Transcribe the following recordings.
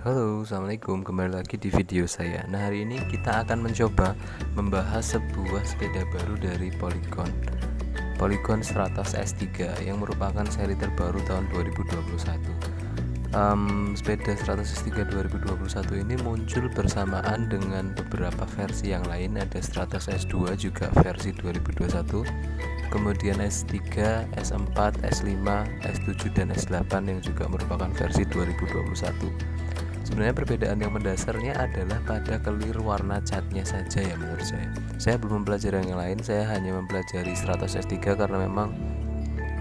Halo, assalamualaikum. Kembali lagi di video saya. Nah, hari ini kita akan mencoba membahas sebuah sepeda baru dari Polygon Stratos S3 yang merupakan seri terbaru tahun 2021. Sepeda Stratos S3 2021 ini muncul bersamaan dengan beberapa versi yang lain. Ada Stratos S2 juga versi 2021, kemudian S3, S4, S5, S7, dan S8 yang juga merupakan versi 2021. Sebenarnya perbedaan yang mendasarnya adalah pada clear warna catnya saja ya menurut saya. Saya belum mempelajari yang lain, saya hanya mempelajari Stratos S3 karena memang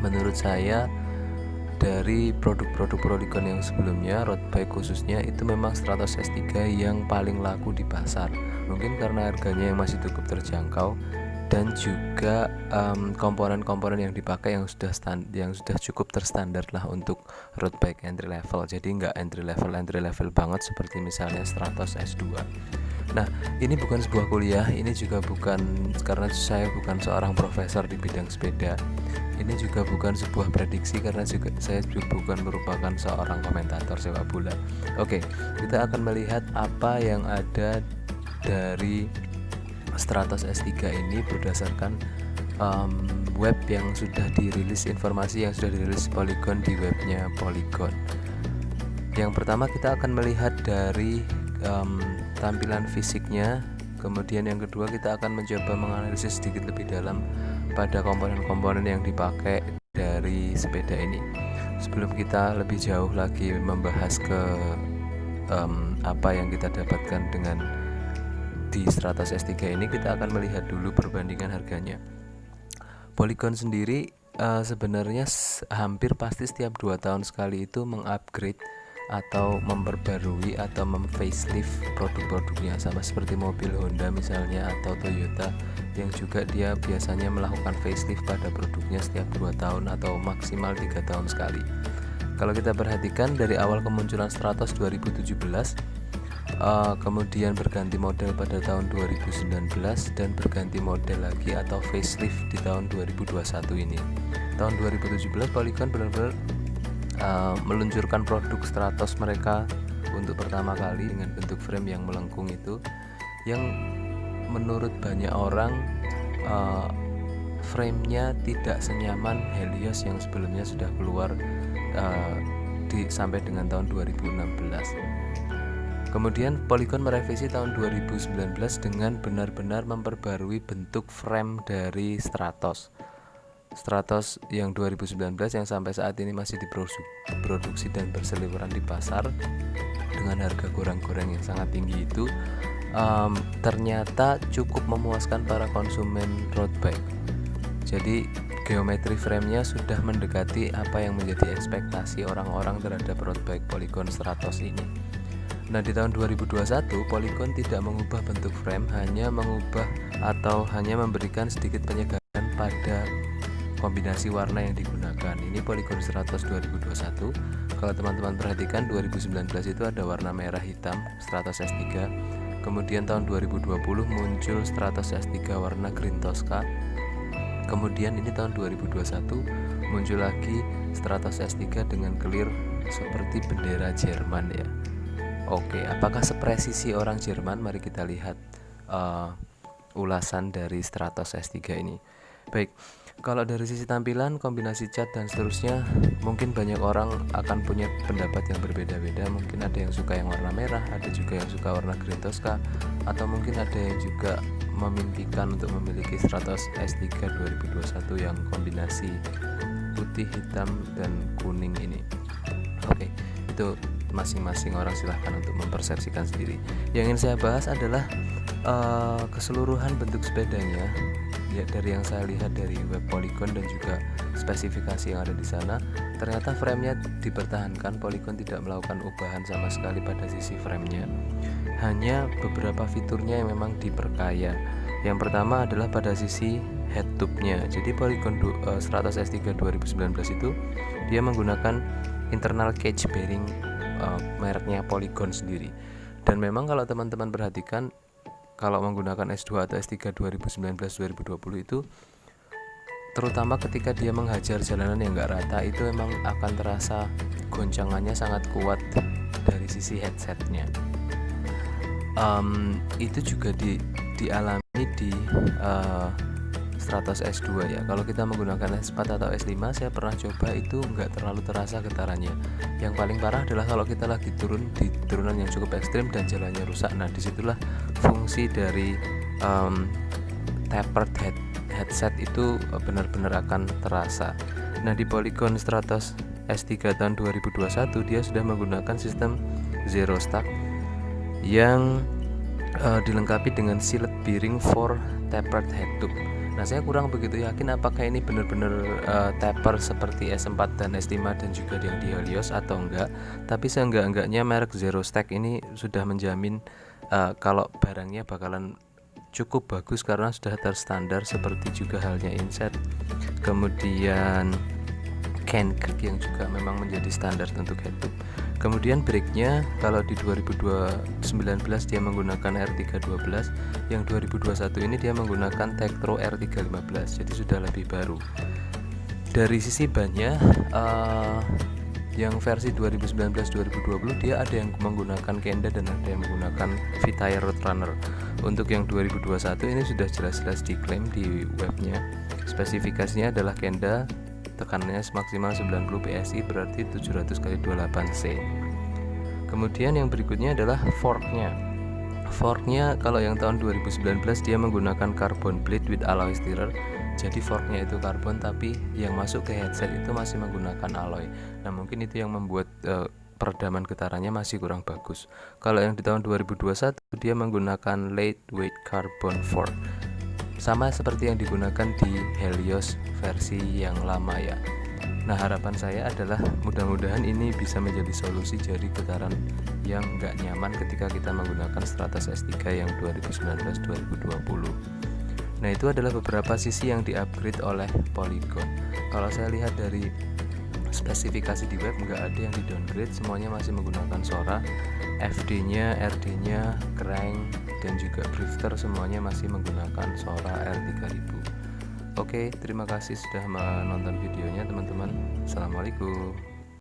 menurut saya dari produk-produk Polygon yang sebelumnya, road bike khususnya, itu memang Stratos S3 yang paling laku di pasar. Mungkin karena harganya yang masih cukup terjangkau dan juga komponen-komponen yang dipakai yang sudah cukup terstandar lah untuk road bike entry level. Jadi nggak entry level banget seperti misalnya Stratos S2. Nah, ini bukan sebuah kuliah, ini juga bukan, karena saya bukan seorang profesor di bidang sepeda. Ini juga bukan sebuah prediksi karena saya juga bukan merupakan seorang komentator sepak bola. Oke, kita akan melihat apa yang ada dari Stratos S3 ini berdasarkan web yang sudah dirilis, informasi yang sudah dirilis Polygon di webnya Polygon. Yang pertama kita akan melihat dari tampilan fisiknya, kemudian yang kedua kita akan mencoba menganalisis sedikit lebih dalam pada komponen-komponen yang dipakai dari sepeda ini. Sebelum kita lebih jauh lagi membahas ke apa yang kita dapatkan dengan di Stratos S3 ini, kita akan melihat dulu perbandingan harganya. Polygon sendiri sebenarnya hampir pasti setiap 2 tahun sekali itu mengupgrade atau memperbarui atau memfacelift produk-produknya, sama seperti mobil Honda misalnya atau Toyota yang juga dia biasanya melakukan facelift pada produknya setiap 2 tahun atau maksimal 3 tahun sekali. Kalau kita perhatikan dari awal kemunculan Stratos 2017, kemudian berganti model pada tahun 2019 dan berganti model lagi atau facelift di tahun 2021 ini. Tahun 2017 Polygon benar-benar meluncurkan produk Stratos mereka untuk pertama kali dengan bentuk frame yang melengkung itu, yang menurut banyak orang framenya tidak senyaman Helios yang sebelumnya sudah keluar sampai dengan tahun 2016. Kemudian Polygon merevisi tahun 2019 dengan benar-benar memperbarui bentuk frame dari Stratos yang 2019 yang sampai saat ini masih diproduksi dan berseliweran di pasar dengan harga goreng-goreng yang sangat tinggi itu, ternyata cukup memuaskan para konsumen road bike. Jadi geometri framenya sudah mendekati apa yang menjadi ekspektasi orang-orang terhadap road bike Polygon Stratos ini. Nah, di tahun 2021 Polygon tidak mengubah bentuk frame, hanya memberikan sedikit penyegaran pada kombinasi warna yang digunakan. Ini Polygon Stratos 2021. Kalau teman-teman perhatikan 2019 itu ada warna merah hitam Stratos S3. Kemudian tahun 2020 muncul Stratos S3 warna green Tosca. Kemudian ini tahun 2021 muncul lagi Stratos S3 dengan clear seperti bendera Jerman ya. Oke, apakah sepresisi orang Jerman? Mari kita lihat ulasan dari Stratos S3 ini. Baik, kalau dari sisi tampilan, kombinasi cat dan seterusnya, mungkin banyak orang akan punya pendapat yang berbeda-beda. Mungkin ada yang suka yang warna merah, ada juga yang suka warna green Tosca, atau mungkin ada yang juga memimpikan untuk memiliki Stratos S3 2021 yang kombinasi putih, hitam, dan kuning ini. Oke, itu masing-masing orang silahkan untuk mempersepsikan sendiri. Yang ingin saya bahas adalah keseluruhan bentuk sepedanya. Ya, dari yang saya lihat dari web Polygon dan juga spesifikasi yang ada di sana, ternyata framenya dipertahankan. Polygon tidak melakukan ubahan sama sekali pada sisi framenya. Hanya beberapa fiturnya yang memang diperkaya. Yang pertama adalah pada sisi head tube-nya. Jadi Polygon Stratos S3 2019 itu dia menggunakan internal cage bearing mereknya Polygon sendiri. Dan memang kalau teman-teman perhatikan, kalau menggunakan S2 atau S3 2019-2020 itu terutama ketika dia menghajar jalanan yang nggak rata, itu emang akan terasa goncangannya sangat kuat dari sisi headsetnya. Itu juga dialami di Stratos S2 ya. Kalau kita menggunakan S4 atau S5, saya pernah coba, itu nggak terlalu terasa getarannya. Yang paling parah adalah kalau kita lagi turun di turunan yang cukup ekstrim dan jalannya rusak. Nah, disitulah fungsi dari tapered headset itu benar-benar akan terasa. Nah, di Polygon Stratos S3 tahun 2021 dia sudah menggunakan sistem zero stack yang dilengkapi dengan silent bearing for tapered head tube. Nah, saya kurang begitu yakin apakah ini benar-benar taper seperti S4 dan S5 dan juga yang di Helios atau enggak. Tapi seenggak-enggaknya merek Zero Stack ini sudah menjamin kalau barangnya bakalan cukup bagus karena sudah terstandar, seperti juga halnya Inset, kemudian Cancrete yang juga memang menjadi standar untuk headtube. Kemudian brake-nya kalau di 2019 dia menggunakan R312, yang 2021 ini dia menggunakan Tektro R315, jadi sudah lebih baru. Dari sisi bannya, yang versi 2019-2020 dia ada yang menggunakan Kenda dan ada yang menggunakan Vitair Roadrunner. Untuk yang 2021 ini sudah jelas-jelas diklaim di webnya. Spesifikasinya adalah Kenda, tekanannya maksimal 90 PSI, berarti 700 x 28 C. Kemudian yang berikutnya adalah forknya. Forknya kalau yang tahun 2019 dia menggunakan carbon blade with alloy stirrer. Jadi forknya itu karbon, tapi yang masuk ke headset itu masih menggunakan alloy. Nah, mungkin itu yang membuat peredaman getarannya masih kurang bagus. Kalau yang di tahun 2021 dia menggunakan lightweight carbon fork, sama seperti yang digunakan di Helios versi yang lama ya. Nah, harapan saya adalah mudah-mudahan ini bisa menjadi solusi dari getaran yang nggak nyaman ketika kita menggunakan Stratos S3 yang 2019-2020. Nah, itu adalah beberapa sisi yang di-upgrade oleh Polygon. Kalau saya lihat dari spesifikasi di web, nggak ada yang di-downgrade, semuanya masih menggunakan Sora. FD-nya, RD-nya, crank, dan juga drifter semuanya masih menggunakan Sora R3000. Oke, terima kasih sudah menonton videonya teman-teman. Assalamualaikum.